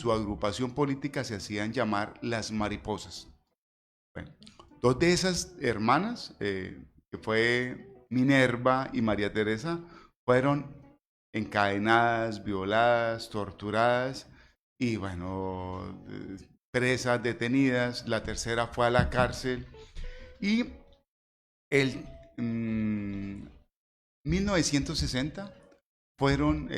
su agrupación política se hacían llamar las mariposas. Bueno, dos de esas hermanas, que fue Minerva y María Teresa, fueron encadenadas, violadas, torturadas y bueno, presas, detenidas. La tercera fue a la cárcel y el 1960 fueron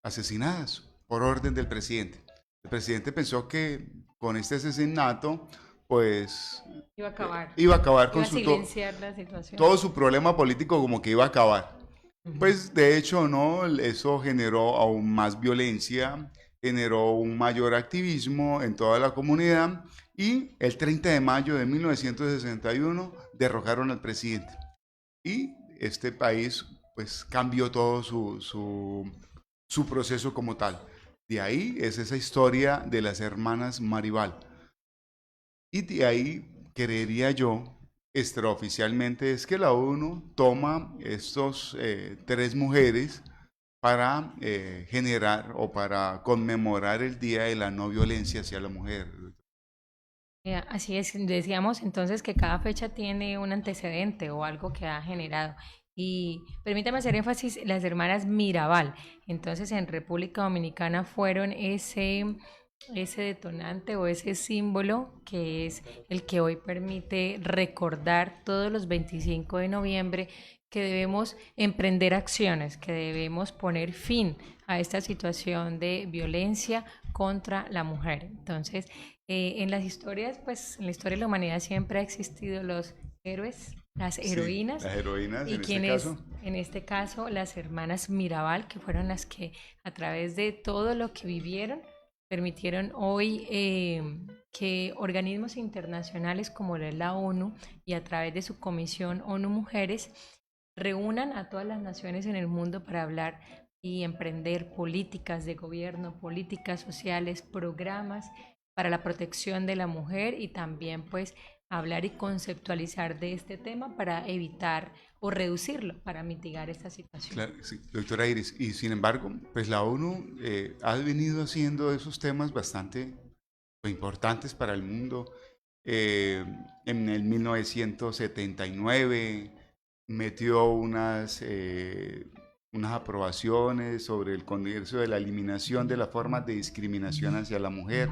asesinadas por orden del presidente. El presidente pensó que con este asesinato, pues Iba a acabar, iba a acabar iba con a silenciar la situación. todo su problema político, como que iba a acabar. Ujú. Pues de hecho no, eso generó aún más violencia, generó un mayor activismo en toda la comunidad y el 30 de mayo de 1961 derrocaron al presidente. Y este país pues cambió todo su proceso como tal. De ahí es esa historia de las hermanas Maribal. Y de ahí creería yo, extraoficialmente, es que la ONU toma estos tres mujeres para generar o para conmemorar el Día de la No Violencia hacia la Mujer. Así es, decíamos entonces que cada fecha tiene un antecedente o algo que ha generado. Y permítame hacer énfasis, las hermanas Mirabal. Entonces en República Dominicana fueron ese detonante o ese símbolo que es el que hoy permite recordar todos los 25 de noviembre que debemos emprender acciones, que debemos poner fin a esta situación de violencia contra la mujer. Entonces, en las historias, pues en la historia de la humanidad siempre ha existido los héroes, las Sí, heroínas las heroínas y en este quienes, caso. en este caso, las hermanas Mirabal, que fueron las que a través de todo lo que vivieron, permitieron hoy que organismos internacionales como la ONU y a través de su comisión ONU Mujeres reúnan a todas las naciones en el mundo para hablar y emprender políticas de gobierno, políticas sociales, programas para la protección de la mujer y también pues hablar y conceptualizar de este tema para evitar o reducirlo, para mitigar esta situación. Claro, sí, doctora Iris. Y sin embargo, pues la ONU ha venido haciendo esos temas bastante importantes para el mundo. Eh, en el 1979 metió unas aprobaciones sobre el Congreso de la eliminación de las formas de discriminación hacia la mujer.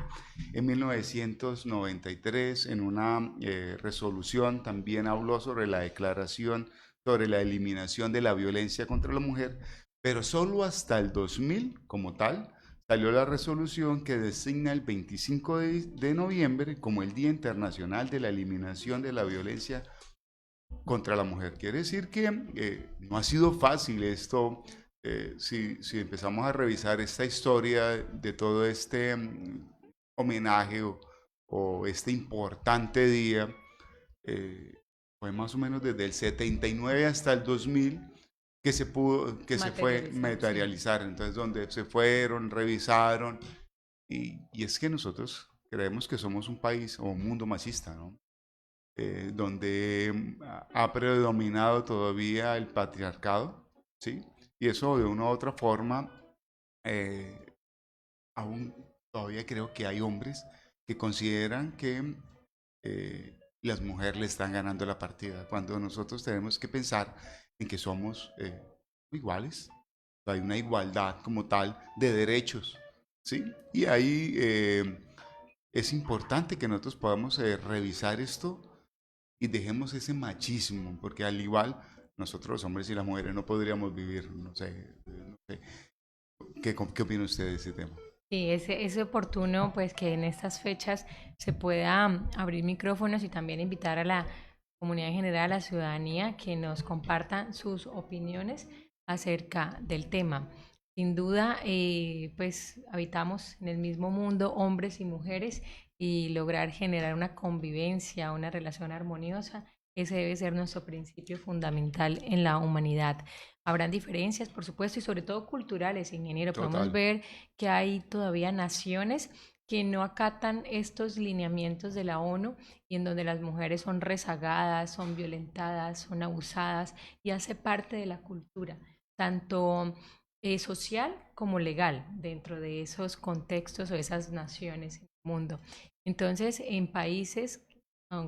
En 1993, en una resolución, también habló sobre la declaración sobre la eliminación de la violencia contra la mujer, pero solo hasta el 2000, como tal, salió la resolución que designa el 25 de noviembre como el Día Internacional de la Eliminación de la Violencia contra la Mujer. Quiere decir que no ha sido fácil esto. Si empezamos a revisar esta historia de todo este homenaje o este importante día, eh, fue más o menos desde el 79 hasta el 2000 que se fue Materializar, sí. materializar. Entonces, donde se fueron, revisaron, y es que nosotros creemos que somos un país o un mundo machista, ¿no? Donde ha predominado todavía el patriarcado, ¿sí? Y eso de una u otra forma, eh, aún todavía creo que hay hombres que consideran que las mujeres le están ganando la partida, cuando nosotros tenemos que pensar en que somos iguales. Hay una igualdad como tal de derechos, ¿sí? Y ahí es importante que nosotros podamos revisar esto y dejemos ese machismo, porque al igual nosotros los hombres y las mujeres no podríamos vivir, no sé, no sé. ¿Qué opina usted de ese tema? Sí, es oportuno pues que en estas fechas se pueda abrir micrófonos y también invitar a la comunidad en general, a la ciudadanía, que nos compartan sus opiniones acerca del tema. Sin duda, pues habitamos en el mismo mundo, hombres y mujeres, y lograr generar una convivencia, una relación armoniosa, ese debe ser nuestro principio fundamental en la humanidad. Habrán diferencias, por supuesto, y sobre todo culturales, ingeniero. Podemos Total. ver que hay todavía naciones que no acatan estos lineamientos de la ONU y en donde las mujeres son rezagadas, son violentadas, son abusadas y hace parte de la cultura, tanto social como legal dentro de esos contextos o esas naciones en el mundo. Entonces, en países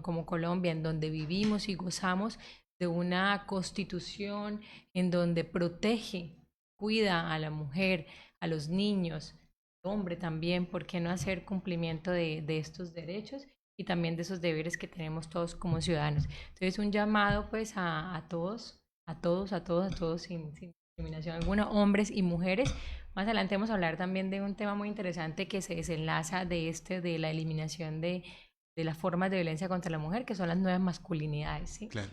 como Colombia, en donde vivimos y gozamos de una constitución en donde protege, cuida a la mujer, a los niños, al hombre también, ¿por qué no hacer cumplimiento de estos derechos? Y también de esos deberes que tenemos todos como ciudadanos. Entonces, un llamado pues a todos, a todos, sin discriminación alguna, hombres y mujeres. Más adelante vamos a hablar también de un tema muy interesante que se desenlaza de la eliminación de las formas de violencia contra la mujer, que son las nuevas masculinidades, ¿sí? Claro.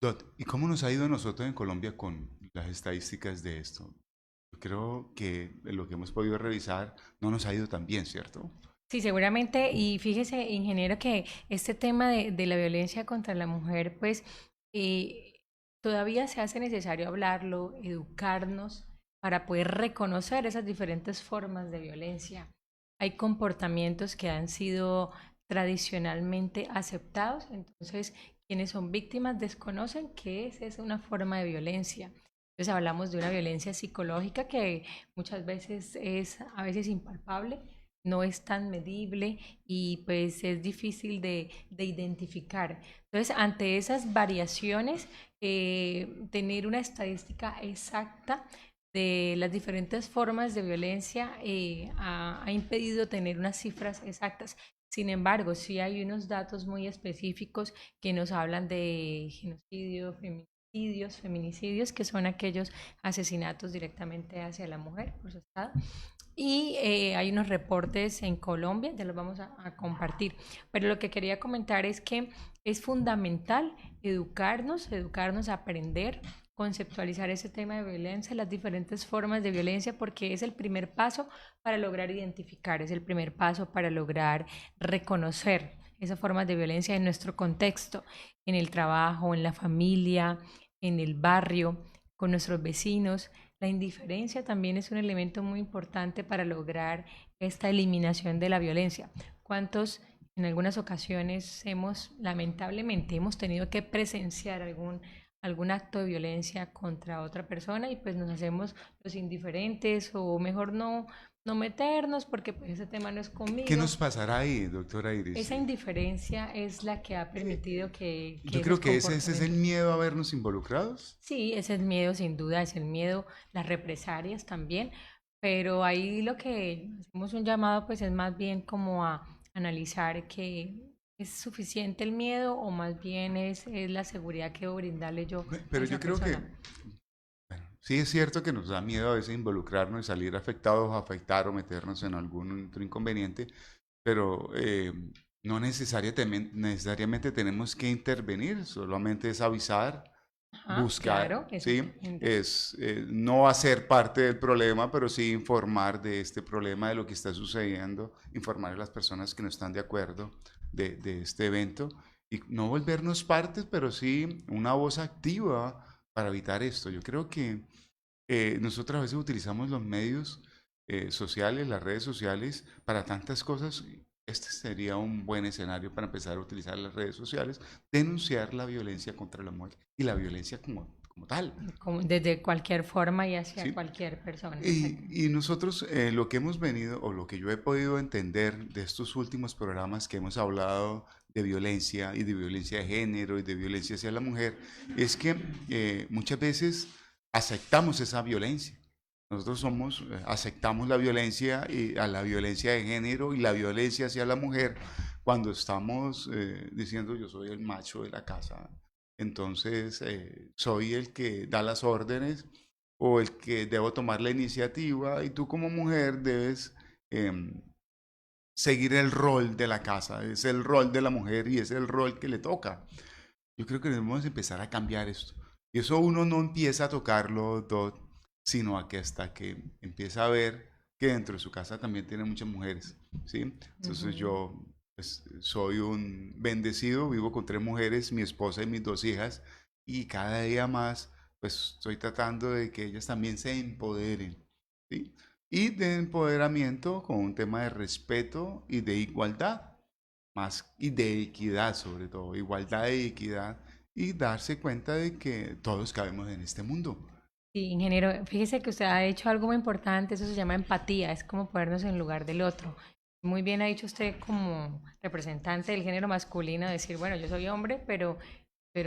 Dot, ¿y cómo nos ha ido a nosotros en Colombia con las estadísticas de esto? Yo creo que lo que hemos podido revisar no nos ha ido tan bien, ¿cierto? Sí, seguramente, y fíjese, ingeniero, que este tema de la violencia contra la mujer, pues eh, todavía se hace necesario hablarlo, educarnos para poder reconocer esas diferentes formas de violencia. Hay comportamientos que han sido tradicionalmente aceptados, entonces quienes son víctimas desconocen que esa es una forma de violencia. Entonces hablamos de una violencia psicológica que muchas veces es a veces impalpable, no es tan medible y pues es difícil de identificar. Entonces, ante esas variaciones, tener una estadística exacta de las diferentes formas de violencia ha impedido tener unas cifras exactas. Sin embargo, sí hay unos datos muy específicos que nos hablan de genocidio, feminicidios, que son aquellos asesinatos directamente hacia la mujer por su estado. Y hay unos reportes en Colombia, ya los vamos a compartir. Pero lo que quería comentar es que es fundamental educarnos a aprender, conceptualizar ese tema de violencia, las diferentes formas de violencia, porque es el primer paso para lograr identificar, es el primer paso para lograr reconocer esas formas de violencia en nuestro contexto, en el trabajo, en la familia, en el barrio, con nuestros vecinos. La indiferencia también es un elemento muy importante para lograr esta eliminación de la violencia. ¿Cuántos en algunas ocasiones lamentablemente, hemos tenido que presenciar algún acto de violencia contra otra persona y pues nos hacemos los indiferentes o mejor no meternos porque pues ese tema no es ¿Qué conmigo? nos pasará ahí, doctora Iris? Esa indiferencia es la que ha permitido que Yo creo esos que ese es el comportamientos. miedo a vernos involucrados. Sí, ese es el miedo, sin duda, es el miedo, las represalias también, pero ahí lo que hacemos un llamado pues es más bien como a analizar que es suficiente el miedo o más bien es la seguridad que debo brindarle yo a Pero yo esa creo que, persona. bueno, sí es cierto que nos da miedo a veces involucrarnos y salir afectados, afectar o meternos en algún otro inconveniente, pero no necesariamente tenemos que intervenir, solamente es avisar, Ajá, buscar, claro, ¿sí? exactamente. Es no hacer parte del problema, pero sí informar de este problema, de lo que está sucediendo, informar a las personas que no están de acuerdo de este evento y no volvernos partes, pero sí una voz activa para evitar esto. Yo creo que nosotros a veces utilizamos los medios sociales, las redes sociales, para tantas cosas. Este sería un buen escenario para empezar a utilizar las redes sociales, denunciar la violencia contra la mujer y la violencia como tal, Como desde cualquier forma y hacia ¿sí? cualquier persona, exactamente. Y nosotros lo que hemos venido, o lo que yo he podido entender de estos últimos programas que hemos hablado de violencia y de violencia de género y de violencia hacia la mujer, es que muchas veces aceptamos esa violencia. Nosotros aceptamos la violencia y a la violencia de género y la violencia hacia la mujer cuando estamos diciendo yo soy el macho de la casa, entonces soy el que da las órdenes o el que debo tomar la iniciativa y tú como mujer debes em, seguir el rol de la casa, es el rol de la mujer y es el rol que le toca. Yo creo que debemos empezar a cambiar esto. Y eso uno no empieza a tocarlo, sino a que hasta que empieza a ver que dentro de su casa también tiene muchas mujeres, ¿sí? Entonces Ujú. yo pues, soy un bendecido, vivo con 3 mujeres, mi esposa y mis 2 hijas, y cada día más pues estoy tratando de que ellas también se empoderen, ¿sí? Y de empoderamiento con un tema de respeto y de igualdad, más y de equidad sobre todo, igualdad e equidad y darse cuenta de que todos cabemos en este mundo. Sí, ingeniero, fíjese que usted ha hecho algo muy importante, eso se llama empatía, es como ponernos en lugar del otro. Muy bien ha dicho usted como representante del género masculino, decir, bueno, yo soy hombre, pero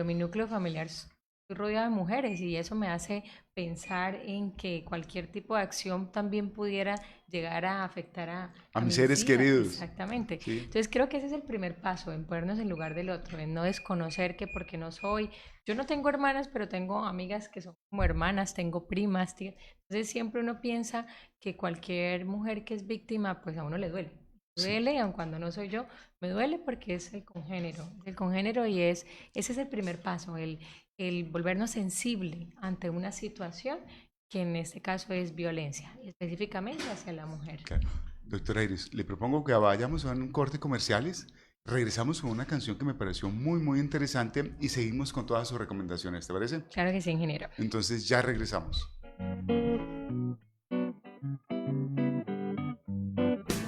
mi núcleo familiar estoy rodeado de mujeres y eso me hace pensar en que cualquier tipo de acción también pudiera llegar a afectar A a mis mis seres hijas, queridos. exactamente. ¿Sí? Entonces creo que ese es el primer paso, en ponernos en lugar del otro, en no desconocer que porque no soy, yo no tengo hermanas, pero tengo amigas que son como hermanas, tengo primas, tías. Entonces siempre uno piensa que cualquier mujer que es víctima, pues a uno le duele. Sí. Duele, aun cuando no soy yo, me duele porque es el congénero y ese es el primer paso, el volvernos sensible ante una situación que en este caso es violencia, específicamente hacia la mujer. Claro. Doctora Iris, le propongo que vayamos a un corte comerciales, regresamos con una canción que me pareció muy, muy interesante y seguimos con todas sus recomendaciones, ¿te parece? Claro que sí, ingeniero. Entonces ya regresamos.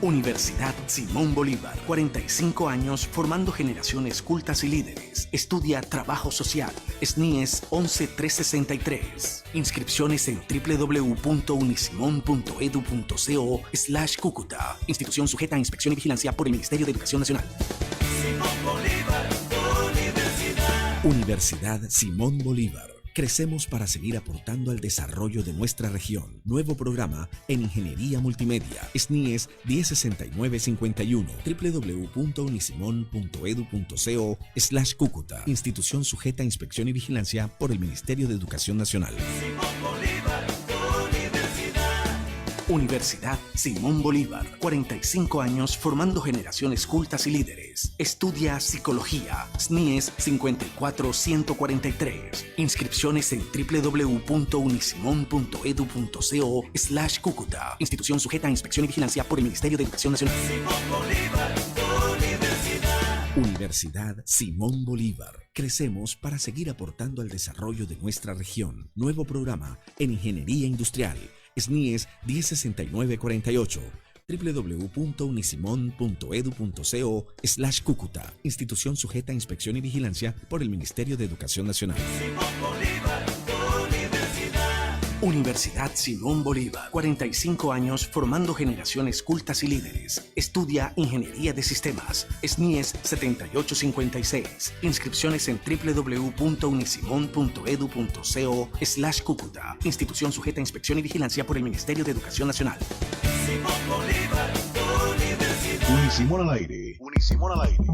Universidad Simón Bolívar, 45 años formando generaciones cultas y líderes. Estudia Trabajo Social. SNIES 11363. Inscripciones en www.unisimon.edu.co/Cúcuta. Institución sujeta a inspección y vigilancia por el Ministerio de Educación Nacional. Simón Bolívar, Universidad. Universidad Simón Bolívar. Crecemos para seguir aportando al desarrollo de nuestra región. Nuevo programa en Ingeniería Multimedia. SNIES 106951. www.unisimon.edu.co/Cúcuta. Institución sujeta a inspección y vigilancia por el Ministerio de Educación Nacional. Universidad Simón Bolívar, 45 años formando generaciones cultas y líderes. Estudia Psicología, SNIES 54143. Inscripciones en www.unisimon.edu.co/Cúcuta. Institución sujeta a inspección y vigilancia por el Ministerio de Educación Nacional. Simón Bolívar, Universidad. Universidad Simón Bolívar. Crecemos para seguir aportando al desarrollo de nuestra región. Nuevo programa en Ingeniería Industrial. SNIES 106948. www.unisimon.edu.co/Cúcuta. Institución sujeta a inspección y vigilancia por el Ministerio de Educación Nacional. Universidad Simón Bolívar, 45 años formando generaciones cultas y líderes. Estudia Ingeniería de Sistemas. SNIES 7856. Inscripciones en www.unisimon.edu.co/Cúcuta. Institución sujeta a inspección y vigilancia por el Ministerio de Educación Nacional. Simón Bolívar, Universidad. Unisimón al aire. Unisimón al aire.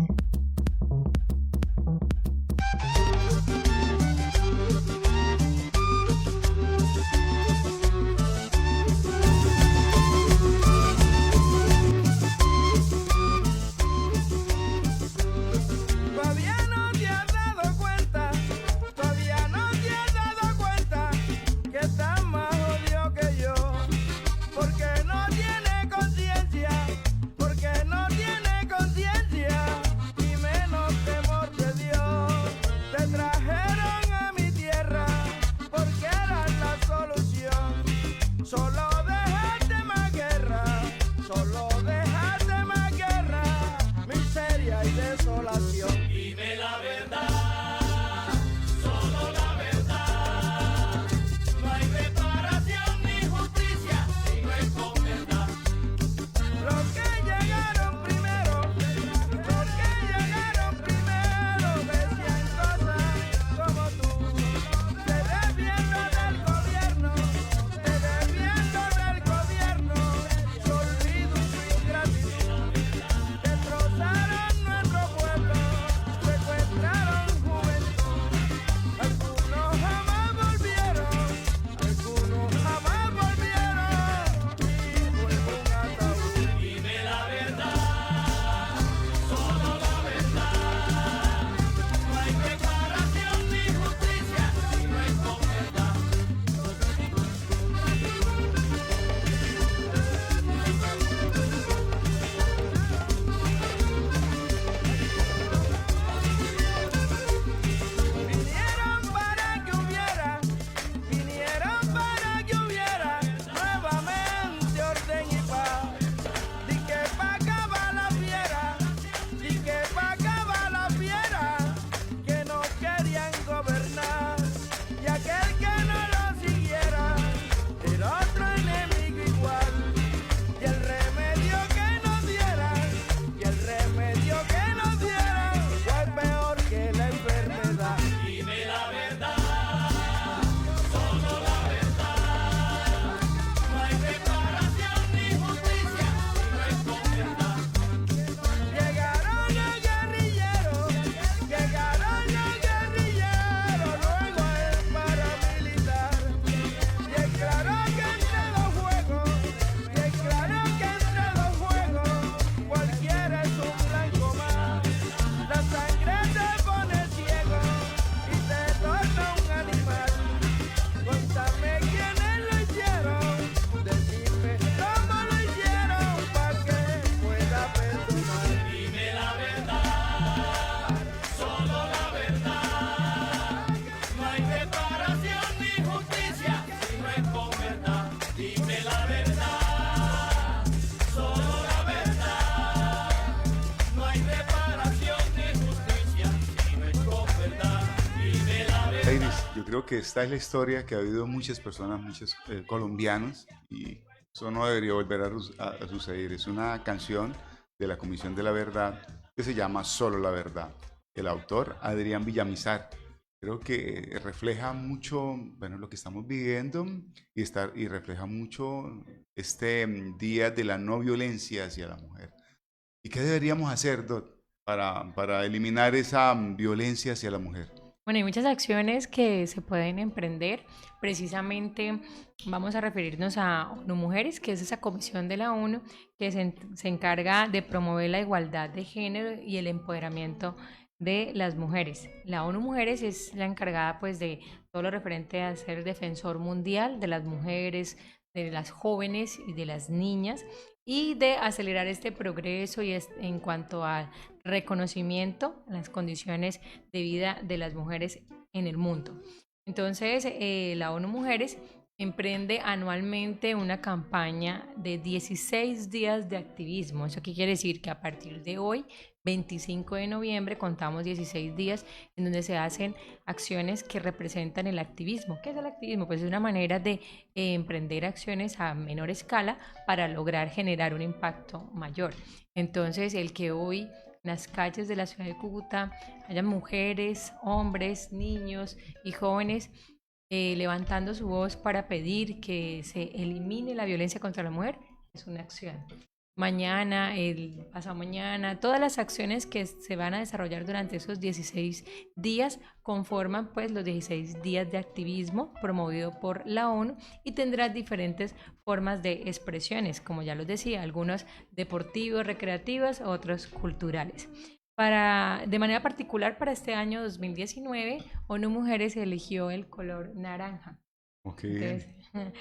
Iris, yo creo que esta es la historia que ha habido muchas personas, muchos colombianos, y eso no debería volver a suceder. Es una canción de la Comisión de la Verdad que se llama Solo la Verdad. El autor, Adrián Villamizar. Creo que refleja mucho, bueno, lo que estamos viviendo y refleja mucho este día de la no violencia hacia la mujer. ¿Y qué deberíamos hacer, Dot, para eliminar esa violencia hacia la mujer? Bueno, hay muchas acciones que se pueden emprender. Precisamente vamos a referirnos a ONU Mujeres, que es esa comisión de la ONU que se encarga de promover la igualdad de género y el empoderamiento de las mujeres. La ONU Mujeres es la encargada pues de todo lo referente a ser defensor mundial de las mujeres, de las jóvenes y de las niñas y de acelerar este progreso en cuanto al reconocimiento, las condiciones de vida de las mujeres en el mundo. Entonces, la ONU Mujeres emprende anualmente una campaña de 16 días de activismo. ¿Eso qué quiere decir? Que a partir de hoy, 25 de noviembre, contamos 16 días en donde se hacen acciones que representan el activismo. ¿Qué es el activismo? Pues es una manera de emprender acciones a menor escala para lograr generar un impacto mayor. Entonces, el que hoy en las calles de la ciudad de Cúcuta haya mujeres, hombres, niños y jóvenes levantando su voz para pedir que se elimine la violencia contra la mujer, es una acción. Mañana, el pasado mañana, todas las acciones que se van a desarrollar durante esos 16 días conforman pues los 16 días de activismo promovido por la ONU y tendrán diferentes formas de expresiones, como ya los decía, algunos deportivos, recreativos, otros culturales. De manera particular, para este año 2019, ONU Mujeres eligió el color naranja. Ok. Entonces,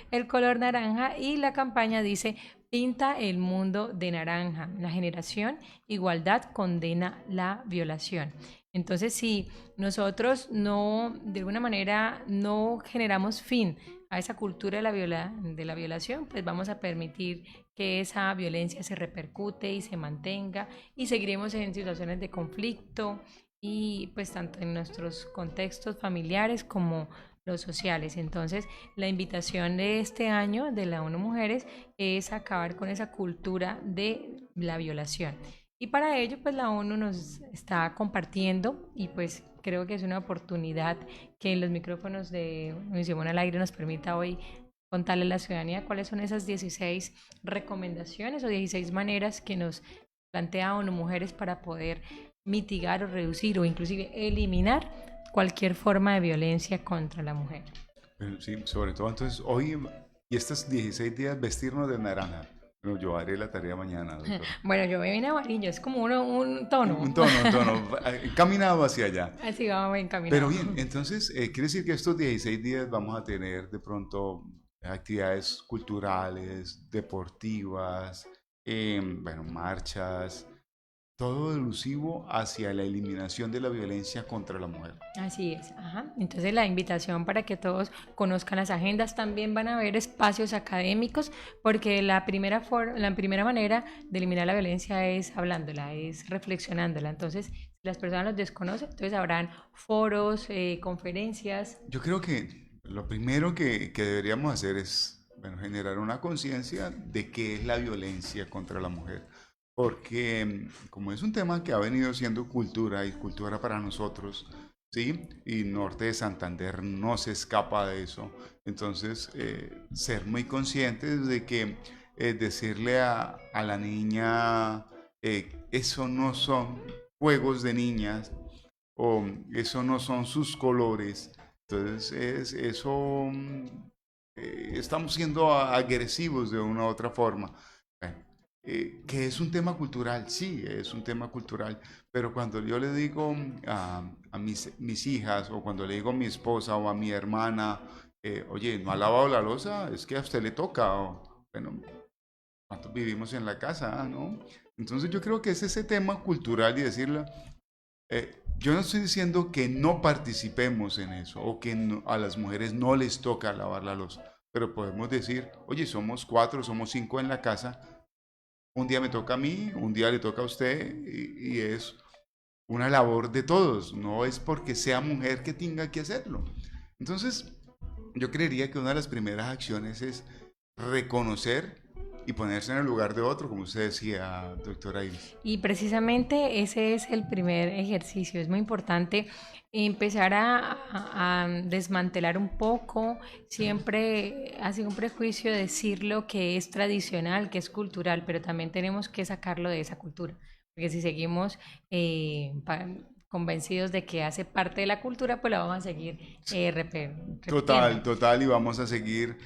el color naranja y la campaña dice, pinta el mundo de naranja, la generación igualdad condena la violación. Entonces, si nosotros no, de alguna manera, no generamos fin a esa cultura de la violación, pues vamos a permitir que esa violencia se repercute y se mantenga y seguiremos en situaciones de conflicto y pues tanto en nuestros contextos familiares como los sociales. Entonces, la invitación de este año de la ONU Mujeres es acabar con esa cultura de la violación. Y para ello, pues la ONU nos está compartiendo y pues creo que es una oportunidad que en los micrófonos de Univisión al Aire nos permita hoy contarle a la ciudadanía cuáles son esas 16 recomendaciones o 16 maneras que nos plantea ONU Mujeres para poder mitigar o reducir o inclusive eliminar cualquier forma de violencia contra la mujer. Sí, sobre todo entonces hoy y estos 16 días vestirnos de naranja. Bueno, yo haré la tarea mañana, doctor. Bueno, yo me vine amarillo, es como un tono. Un tono, caminado hacia allá. Así vamos encaminados. Pero bien, entonces, quiere decir que estos 16 días vamos a tener de pronto actividades culturales, deportivas, bueno, marchas, todo elusivo hacia la eliminación de la violencia contra la mujer. Así es, ajá. Entonces la invitación para que todos conozcan las agendas, también van a haber espacios académicos, porque la primera manera de eliminar la violencia es hablándola, es reflexionándola. Entonces, si las personas los desconocen, entonces habrán foros, conferencias. Yo creo que lo primero que deberíamos hacer es, bueno, generar una conciencia de qué es la violencia contra la mujer. Porque como es un tema que ha venido siendo cultura y cultura para nosotros, ¿sí? Y Norte de Santander no se escapa de eso. Entonces, ser muy conscientes de que decirle a la niña, eso no son juegos de niñas o eso no son sus colores. Entonces, estamos siendo agresivos de una u otra forma. Bueno, que es un tema cultural, sí, es un tema cultural, pero cuando yo le digo a mis hijas o cuando le digo a mi esposa o a mi hermana, oye, ¿no ha lavado la loza? Es que a usted le toca, o, bueno, ¿cuántos vivimos en la casa, no? Entonces yo creo que es ese tema cultural y decirle, yo no estoy diciendo que no participemos en eso o que a las mujeres no les toca lavar la loza, pero podemos decir, oye, somos 4, somos 5 en la casa. Un día me toca a mí, un día le toca a usted y es una labor de todos, no es porque sea mujer que tenga que hacerlo. Entonces, yo creería que una de las primeras acciones es reconocer y ponerse en el lugar de otro, como usted decía, doctora Iris. Y precisamente ese es el primer ejercicio. Es muy importante empezar a desmantelar un poco. Siempre ha sido un prejuicio decir lo que es tradicional, que es cultural, pero también tenemos que sacarlo de esa cultura. Porque si seguimos convencidos de que hace parte de la cultura, pues la vamos a seguir Total, repitiendo. total, y vamos a seguir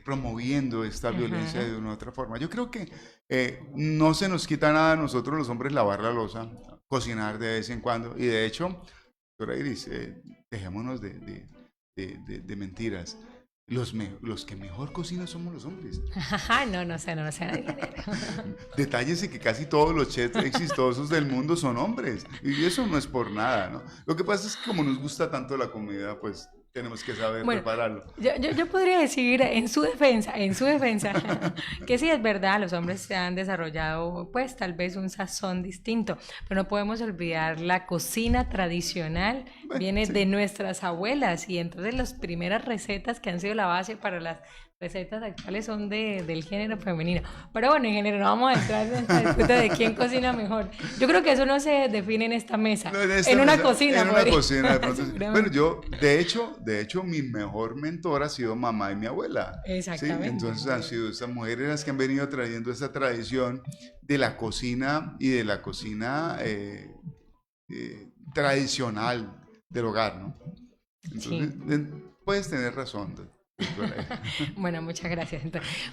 promoviendo esta violencia Ajá. de una u otra forma. Yo creo que no se nos quita nada a nosotros los hombres lavar la loza, cocinar de vez en cuando, y de hecho, doctora Iris, dejémonos de mentiras. Los que mejor cocinan somos los hombres. No, no sé, no sé. Detállese que casi todos los chefs exitosos del mundo son hombres. Y eso no es por nada, ¿no? Lo que pasa es que como nos gusta tanto la comida, pues tenemos que saber Bueno, prepararlo. yo podría decir en su defensa, que sí es verdad, los hombres se han desarrollado pues tal vez un sazón distinto, pero no podemos olvidar la cocina tradicional, Bueno, viene de sí. nuestras abuelas y entonces las primeras recetas que han sido la base para las recetas actuales son del género femenino. Pero bueno, en género no vamos a entrar en esta disputa de quién cocina mejor. Yo creo que eso no se define en esta mesa, No, en esta en una mesa, cocina. en una cocina, de pronto. Bueno, Seguramente. yo, de hecho, mi mejor mentor ha sido mamá y mi abuela. ¿Sí? Exactamente. Entonces han sido estas mujeres las que han venido trayendo esta tradición de la cocina y de la cocina tradicional del hogar, ¿no? Sí. Entonces, puedes tener razón, doctora. Bueno, muchas gracias.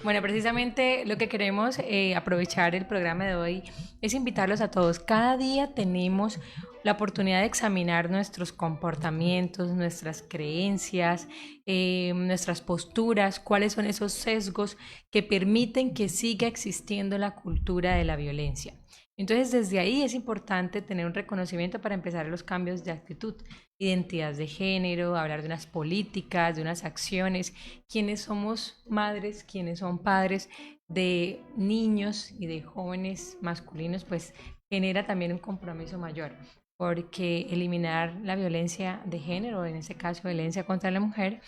Bueno, precisamente lo que queremos aprovechar el programa de hoy es invitarlos a todos. Cada día tenemos la oportunidad de examinar nuestros comportamientos, nuestras creencias, nuestras posturas, cuáles son esos sesgos que permiten que siga existiendo la cultura de la violencia. Entonces, desde ahí es importante tener un reconocimiento para empezar los cambios de actitud, identidad de género, hablar de unas políticas, de unas acciones, quienes somos madres, quienes son padres de niños y de jóvenes masculinos, pues genera también un compromiso mayor, porque eliminar la violencia de género, en este caso violencia contra la mujer,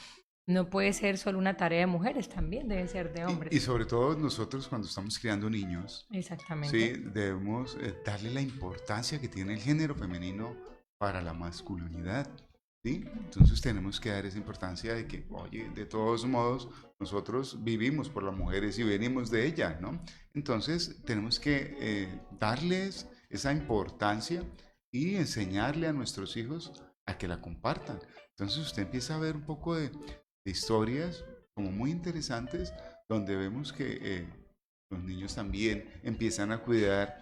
no puede ser solo una tarea de mujeres, también debe ser de Y hombres. sobre todo nosotros cuando estamos criando niños, Exactamente. sí, debemos darle la importancia que tiene el género femenino para la masculinidad, ¿sí? Entonces tenemos que dar esa importancia de que, oye, de todos modos, nosotros vivimos por las mujeres y venimos de ellas, ¿no? Entonces tenemos que darles esa importancia y enseñarle a nuestros hijos a que la compartan. Entonces usted empieza a ver un poco de historias como muy interesantes donde vemos que los niños también empiezan a cuidar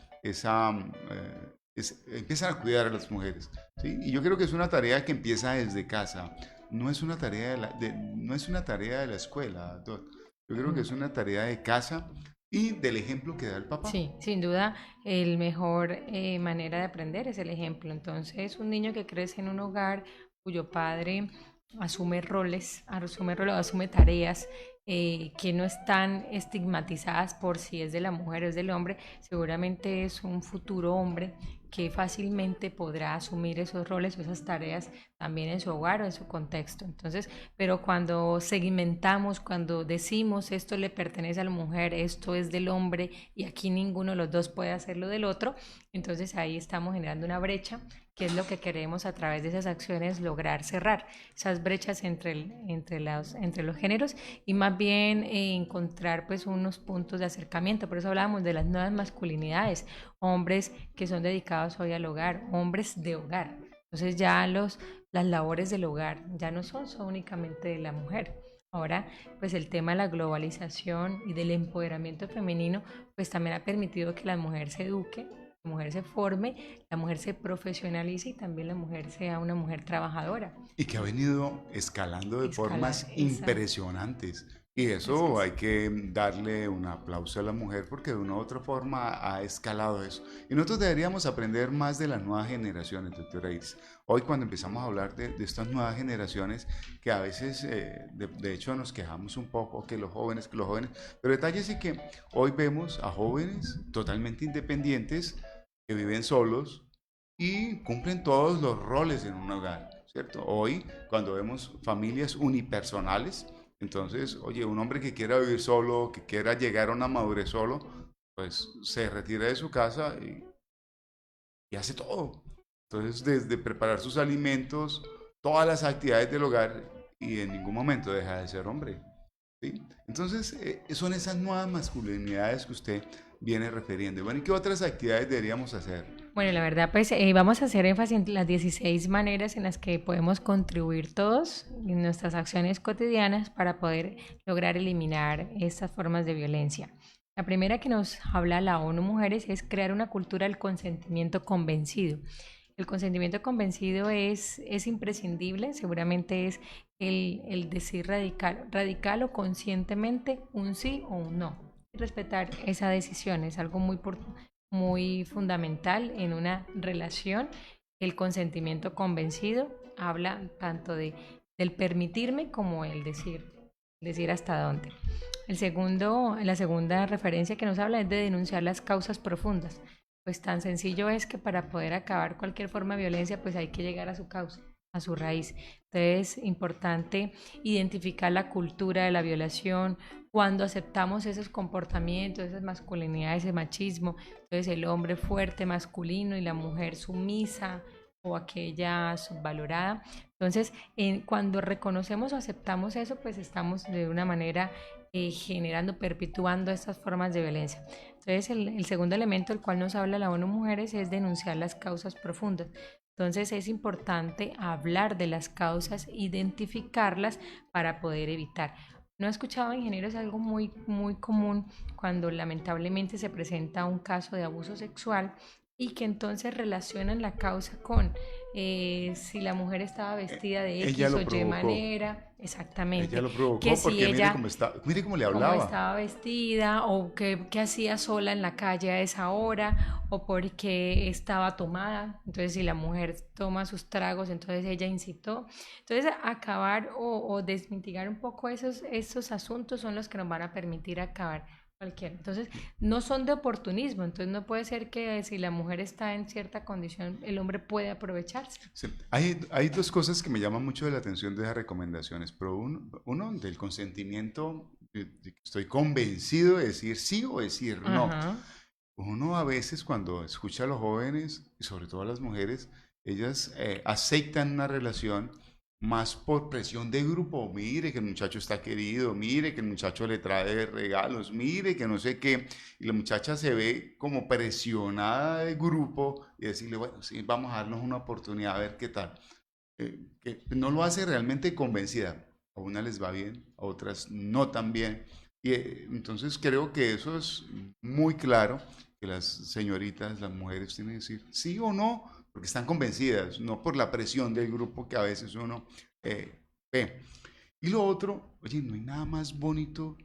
empiezan a cuidar a las mujeres, ¿sí? Y yo creo que es una tarea que empieza desde casa, no es una tarea no es una tarea de la escuela, doctor. Yo creo que Mm. es una tarea de casa y del ejemplo que da el papá. Sí, sin duda, el mejor manera de aprender es el ejemplo. Entonces, un niño que crece en un hogar cuyo padre asume tareas que no están estigmatizadas por si es de la mujer o es del hombre, seguramente es un futuro hombre que fácilmente podrá asumir esos roles o esas tareas también en su hogar o en su contexto. Entonces, pero cuando segmentamos, cuando decimos esto le pertenece a la mujer, esto es del hombre y aquí ninguno de los dos puede hacerlo del otro, entonces ahí estamos generando una brecha que es lo que queremos a través de esas acciones lograr cerrar, esas brechas entre los géneros y más bien encontrar pues unos puntos de acercamiento. Por eso hablábamos de las nuevas masculinidades, hombres que son dedicados hoy al hogar, hombres de hogar. Entonces ya las labores del hogar ya no son únicamente de la mujer. Ahora, pues el tema de la globalización y del empoderamiento femenino, pues también ha permitido que la mujer se eduque, la mujer se forme, la mujer se profesionalice y también la mujer sea una mujer trabajadora. Y que ha venido escalando de Escalar formas esa. impresionantes. Y Es que eso hay sí. que darle un aplauso a la mujer porque de una u otra forma ha escalado eso. Y nosotros deberíamos aprender más de las nuevas generaciones, doctora Iris. Hoy cuando empezamos a hablar de estas nuevas generaciones, que a veces de hecho nos quejamos un poco que los jóvenes, pero detalle es que hoy vemos a jóvenes totalmente independientes que viven solos, y cumplen todos los roles en un hogar, ¿cierto? Hoy, cuando vemos familias unipersonales, entonces, oye, un hombre que quiera vivir solo, que quiera llegar a una madurez solo, pues se retira de su casa y hace todo. Entonces, desde preparar sus alimentos, todas las actividades del hogar, y en ningún momento deja de ser hombre. ¿Sí? Entonces, son esas nuevas masculinidades que usted viene refiriendo. Bueno, ¿y qué otras actividades deberíamos hacer? Bueno, la verdad, pues vamos a hacer énfasis en las 16 maneras en las que podemos contribuir todos en nuestras acciones cotidianas para poder lograr eliminar estas formas de violencia. La primera que nos habla la ONU Mujeres es crear una cultura del consentimiento convencido. El consentimiento convencido es imprescindible, seguramente es el decir radical o conscientemente un sí o un no. Respetar esa decisión es algo muy fundamental en una relación. El consentimiento convencido habla tanto del permitirme como el decir hasta dónde. La segunda referencia que nos habla es de denunciar las causas profundas. Pues tan sencillo es que para poder acabar cualquier forma de violencia, pues hay que llegar a su causa, a su raíz. Entonces, es importante identificar la cultura de la violación, cuando aceptamos esos comportamientos, esas masculinidades, ese machismo, entonces el hombre fuerte, masculino y la mujer sumisa o aquella subvalorada. Entonces, cuando reconocemos o aceptamos eso, pues estamos de una manera generando, perpetuando estas formas de violencia. Entonces, el segundo elemento del cual nos habla la ONU Mujeres es denunciar las causas profundas. Entonces, es importante hablar de las causas, identificarlas para poder evitar. No he escuchado, ingeniero, es algo muy común cuando lamentablemente se presenta un caso de abuso sexual y que entonces relacionan la causa con si la mujer estaba vestida de X o Y manera, exactamente. Ella lo provocó que si porque ella, mire cómo le cómo hablaba. estaba vestida o qué hacía sola en la calle a esa hora o porque estaba tomada. Entonces, si la mujer toma sus tragos, entonces ella incitó. Entonces, acabar o desmitigar un poco esos asuntos son los que nos van a permitir acabar cualquiera. Entonces, no son de oportunismo, entonces no puede ser que si la mujer está en cierta condición, el hombre puede aprovecharse. Sí, hay dos cosas que me llaman mucho la atención de esas recomendaciones, pero uno del consentimiento, de que estoy convencido de decir sí o decir no. Ajá. Uno a veces cuando escucha a los jóvenes, y sobre todo a las mujeres, ellas aceptan una relación más por presión de grupo. Mire que el muchacho está querido, mire que el muchacho le trae regalos, mire que no sé qué. Y la muchacha se ve como presionada de grupo y decirle, bueno, sí, vamos a darnos una oportunidad a ver qué tal. Que no lo hace realmente convencida. A unas les va bien, a otras no tan bien. Y entonces creo que eso es muy claro, que las señoritas, las mujeres tienen que decir sí o no, porque están convencidas, no por la presión del grupo que a veces uno ve. Y lo otro, oye, no hay nada más bonito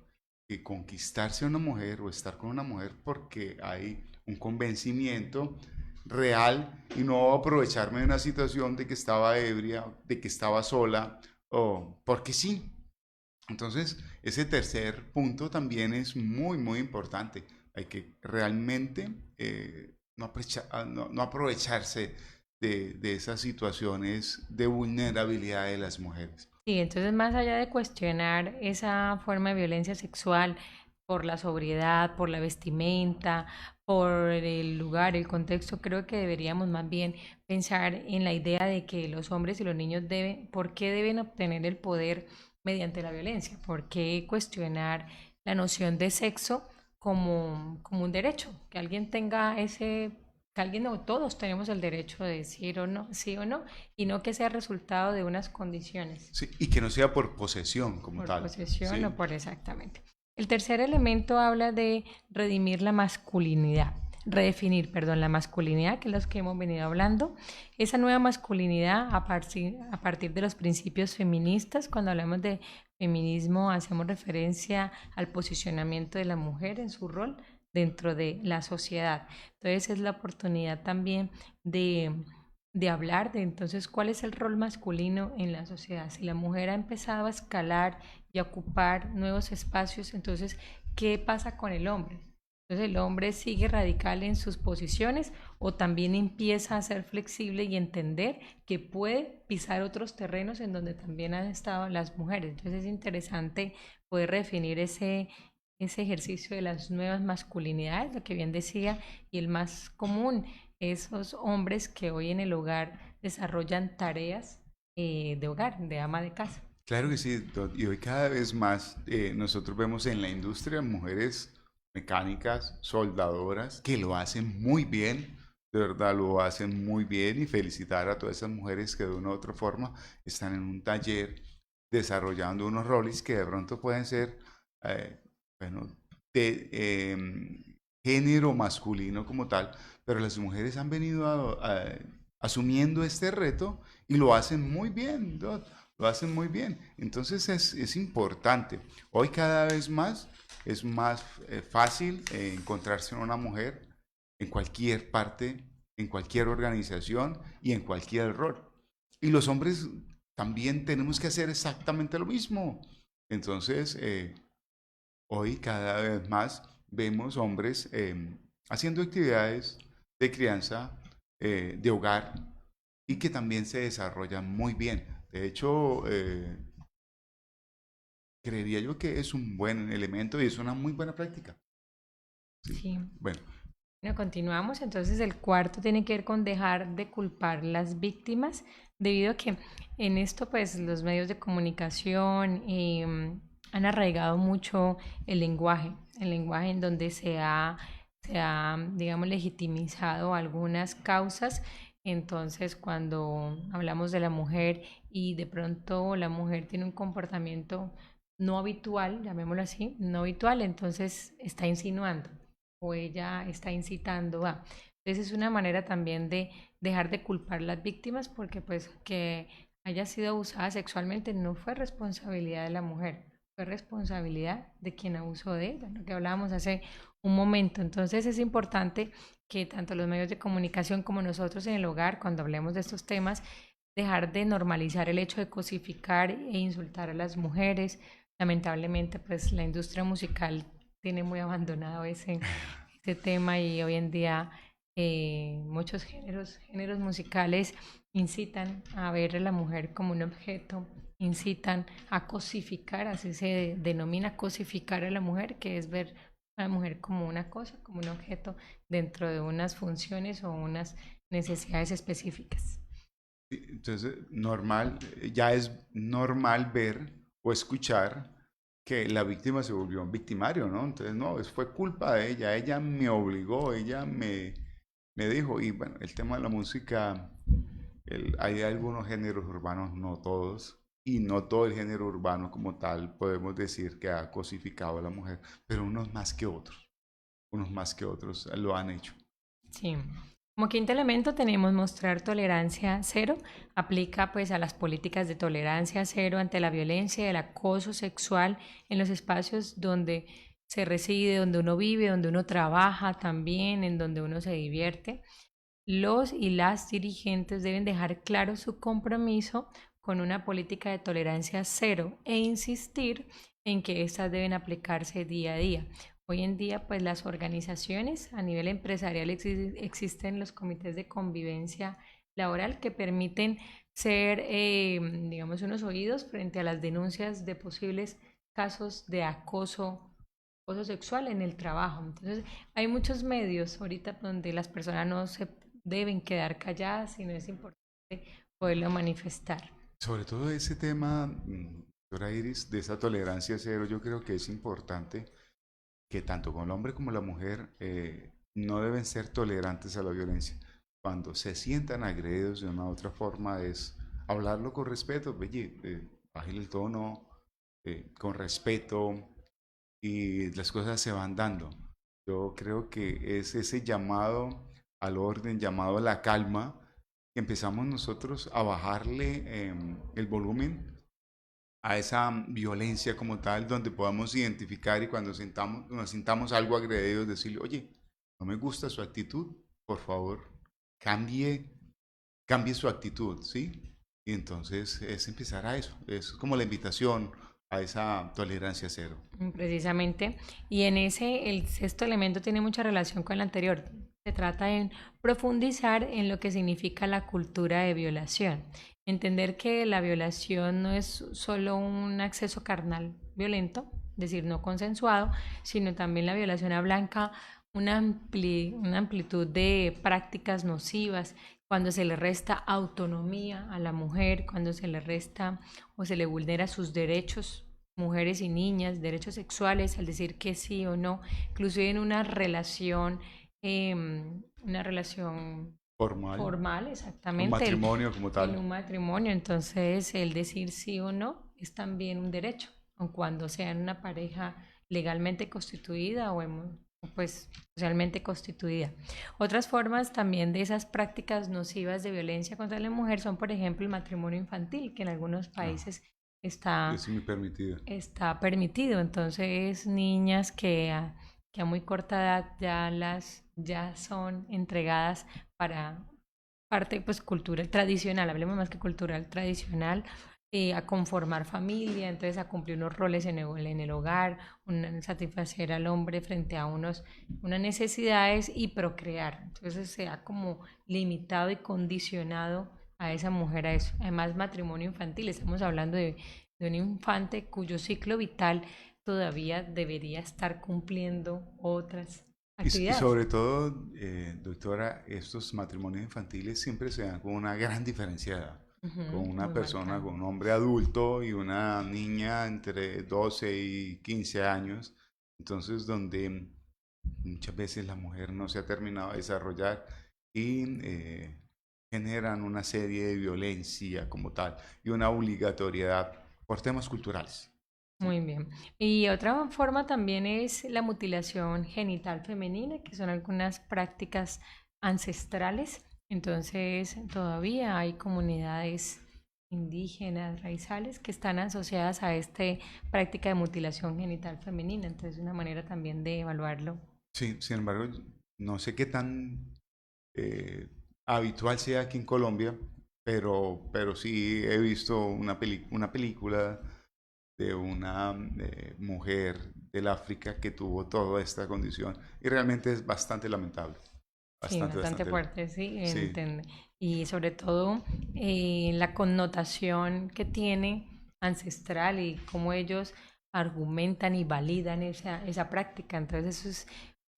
que conquistarse a una mujer o estar con una mujer porque hay un convencimiento real y no aprovecharme de una situación de que estaba ebria, de que estaba sola o porque sí. Entonces, ese tercer punto también es muy importante. Hay que realmente no aprovecharse de esas situaciones de vulnerabilidad de las mujeres. Sí, entonces más allá de cuestionar esa forma de violencia sexual por la sobriedad, por la vestimenta, por el lugar, el contexto, creo que deberíamos más bien pensar en la idea de que los hombres y los niños ¿por qué deben obtener el poder mediante la violencia? ¿Por qué cuestionar la noción de sexo como un derecho? Que alguien tenga que alguien o todos tenemos el derecho de decir o no, sí o no, y no que sea resultado de unas condiciones. Sí, y que no sea por posesión como Por tal. posesión Sí. o por exactamente. El tercer elemento habla de redimir la masculinidad, redefinir, perdón, la masculinidad, que es lo que hemos venido hablando. Esa nueva masculinidad a partir de los principios feministas. Cuando hablamos de feminismo hacemos referencia al posicionamiento de la mujer en su rol dentro de la sociedad. Entonces es la oportunidad también de hablar de entonces cuál es el rol masculino en la sociedad. Si la mujer ha empezado a escalar y a ocupar nuevos espacios, entonces, ¿qué pasa con el hombre? Entonces el hombre sigue radical en sus posiciones o también empieza a ser flexible y entender que puede pisar otros terrenos en donde también han estado las mujeres. Entonces es interesante poder definir ese ejercicio de las nuevas masculinidades, lo que bien decía, y el más común, esos hombres que hoy en el hogar desarrollan tareas de hogar, de ama de casa. Claro que sí, y hoy cada vez más nosotros vemos en la industria mujeres mecánicas, soldadoras, que lo hacen muy bien, de verdad lo hacen muy bien y felicitar a todas esas mujeres que de una u otra forma están en un taller desarrollando unos roles que de pronto pueden ser, eh, bueno, de género masculino como tal, pero las mujeres han venido asumiendo este reto y lo hacen muy bien, ¿no? Lo hacen muy bien. Entonces es importante. Hoy cada vez más es más fácil encontrarse una mujer en cualquier parte, en cualquier organización y en cualquier rol. Y los hombres también tenemos que hacer exactamente lo mismo. Entonces, hoy cada vez más vemos hombres haciendo actividades de crianza, de hogar, y que también se desarrollan muy bien. De hecho, creería yo que es un buen elemento y es una muy buena práctica. Sí. Sí. Bueno, Bueno, continuamos. Entonces, el cuarto tiene que ver con dejar de culpar las víctimas, debido a que en esto, pues, los medios de comunicación han arraigado mucho el lenguaje en donde digamos, legitimizado algunas causas. Entonces, cuando hablamos de la mujer y de pronto la mujer tiene un comportamiento no habitual, llamémoslo así, no habitual, entonces está insinuando o ella está incitando a. Entonces es una manera también de dejar de culpar a las víctimas porque pues que haya sido abusada sexualmente no fue responsabilidad de la mujer, fue responsabilidad de quien abusó de ella, lo que hablábamos hace un momento. Entonces es importante que tanto los medios de comunicación como nosotros en el hogar, cuando hablemos de estos temas, dejar de normalizar el hecho de cosificar e insultar a las mujeres. Lamentablemente, pues la industria musical tiene muy abandonado ese tema y hoy en día muchos géneros musicales incitan a ver a la mujer como un objeto, incitan a cosificar, así se denomina cosificar a la mujer, que es ver a la mujer como una cosa, como un objeto dentro de unas funciones o unas necesidades específicas. entonces normal, ya es normal ver o escuchar que la víctima se volvió un victimario, ¿no? Entonces, no, fue culpa de ella me obligó, me dijo, y bueno, el tema de la música, hay algunos géneros urbanos, no todos, y no todo el género urbano como tal podemos decir que ha cosificado a la mujer, pero unos más que otros lo han hecho. Sí. Como quinto elemento tenemos mostrar tolerancia cero. Aplica pues a las políticas de tolerancia cero ante la violencia y el acoso sexual en los espacios donde se reside, donde uno vive, donde uno trabaja también, en donde uno se divierte. Los y las dirigentes deben dejar claro su compromiso con una política de tolerancia cero e insistir en que éstas deben aplicarse día a día. Hoy en día, pues las organizaciones a nivel empresarial existen los comités de convivencia laboral que permiten ser, digamos, unos oídos frente a las denuncias de posibles casos de acoso sexual en el trabajo. Entonces, hay muchos medios ahorita donde las personas no se deben quedar calladas, sino es importante poderlo manifestar. Sobre todo ese tema, doctora Iris, de esa tolerancia cero, yo creo que es importante que tanto con el hombre como la mujer no deben ser tolerantes a la violencia. Cuando se sientan agredidos de una u otra forma es hablarlo con respeto, oye, bájale el tono, con respeto, y las cosas se van dando. Yo creo que es ese llamado al orden, llamado a la calma, que empezamos nosotros a bajarle el volumen a esa violencia como tal, donde podamos identificar y cuando nos sintamos algo agredidos, decirle, oye, no me gusta su actitud, por favor, cambie, cambie su actitud, ¿sí? Y entonces es empezar a eso, es como la invitación, a esa tolerancia cero. Precisamente. Y en ese, el sexto elemento tiene mucha relación con el anterior. Se trata en profundizar en lo que significa la cultura de violación. Entender que la violación no es solo un acceso carnal violento, es decir, no consensuado, sino también la violación ablanca una amplitud de prácticas nocivas, cuando se le resta autonomía a la mujer, cuando se le resta o se le vulnera sus derechos, mujeres y niñas, derechos sexuales, al decir que sí o no, inclusive en una relación Formal, formal, un exactamente, matrimonio como en tal. un matrimonio. Entonces, el decir sí o no es también un derecho, aun cuando sea en una pareja legalmente constituida o pues socialmente constituida. Otras formas también de esas prácticas nocivas de violencia contra la mujer son, por ejemplo, el matrimonio infantil, que en algunos Ah, países está, es muy permitido. está permitido. Entonces, niñas que a muy corta edad ya son entregadas para parte pues cultural tradicional, hablemos más que cultural tradicional, a conformar familia, entonces a cumplir unos roles en el hogar, satisfacer al hombre frente a unas necesidades y procrear. Entonces se ha como limitado y condicionado a esa mujer a eso. Además, matrimonio infantil, estamos hablando de un infante cuyo ciclo vital todavía debería estar cumpliendo otras Y actividades. sobre todo, doctora, estos matrimonios infantiles siempre se dan con una gran diferencia de edad. Ujú, Con una muy persona, marcado. con un hombre adulto y una niña entre 12 y 15 años. Entonces, donde muchas veces la mujer no se ha terminado de desarrollar y generan una serie de violencia como tal y una obligatoriedad por temas culturales. ¿Sí? Muy bien. Y otra forma también es la mutilación genital femenina, que son algunas prácticas ancestrales. Entonces, todavía hay comunidades indígenas, raizales, que están asociadas a esta práctica de mutilación genital femenina. Entonces, es una manera también de evaluarlo. Sí, sin embargo, no sé qué tan eh, habitual sea aquí en Colombia, pero sí he visto una película de una mujer del África que tuvo toda esta condición y realmente es bastante lamentable, Sí, bastante, bastante bastante. fuerte, sí. Sí, Y sobre todo la connotación que tiene ancestral y cómo ellos argumentan y validan esa práctica. Entonces eso es,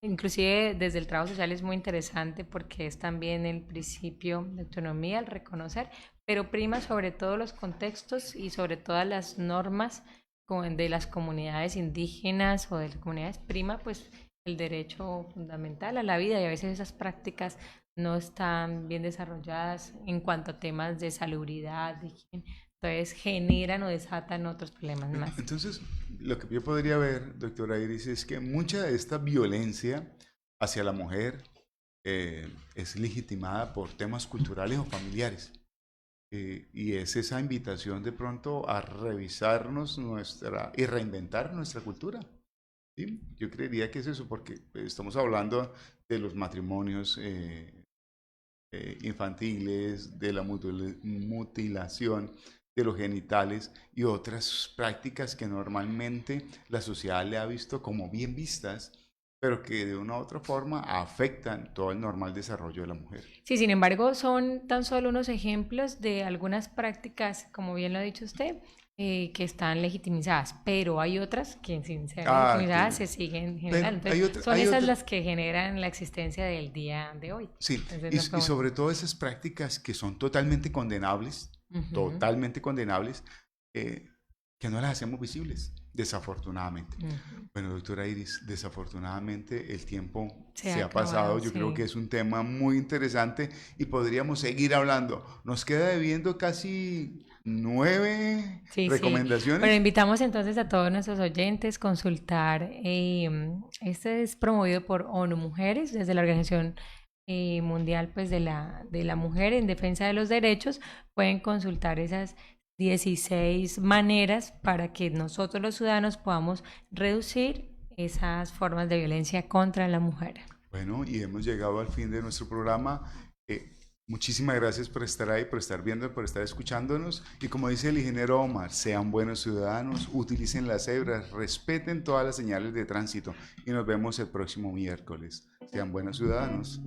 inclusive desde el trabajo social es muy interesante porque es también el principio de autonomía, el reconocer, pero prima sobre todo los contextos y sobre todas las normas de las comunidades indígenas o de las comunidades prima, pues el derecho fundamental a la vida y a veces esas prácticas no están bien desarrolladas en cuanto a temas de salubridad, de higiene. Entonces generan o desatan otros problemas más. entonces lo que yo podría ver, doctora Iris, es que mucha de esta violencia hacia la mujer es legitimada por temas culturales o familiares. Y es esa invitación de pronto a revisarnos y reinventar nuestra cultura. ¿Sí? Yo creería que es eso, porque estamos hablando de los matrimonios infantiles, de la mutilación de los genitales y otras prácticas que normalmente la sociedad le ha visto como bien vistas, pero que de una u otra forma afectan todo el normal desarrollo de la mujer. Sí, sin embargo, son tan solo unos ejemplos de algunas prácticas, como bien lo ha dicho usted, que están legitimizadas, pero hay otras que sin ser Ah, legitimizadas se siguen pero generando. hay Entonces, otra, son hay esas otra, las que generan la existencia del día de hoy. sí, Entonces, y, no y podemos... sobre todo esas prácticas que son Ujú, totalmente condenables, eh, que no las hacemos visibles, desafortunadamente. ujú. Bueno, doctora Iris, desafortunadamente el tiempo Se ha se ha pasado. acabado, Yo creo que sí. es un tema muy interesante y podríamos seguir hablando. Nos queda debiendo casi 9 Sí, sí. Bueno, recomendaciones. invitamos entonces a todos nuestros oyentes a consultar. Este es promovido por ONU Mujeres, desde la Organización Mundial pues, de la Mujer en Defensa de los Derechos. Pueden consultar esas 16 maneras para que nosotros los ciudadanos podamos reducir esas formas de violencia contra la mujer. Bueno, y hemos llegado al fin de nuestro programa. Muchísimas gracias por estar ahí, por estar viendo, por estar escuchándonos. Y como dice el ingeniero Omar, sean buenos ciudadanos, utilicen las cebras, respeten todas las señales de tránsito y nos vemos el próximo miércoles. Sean buenos ciudadanos.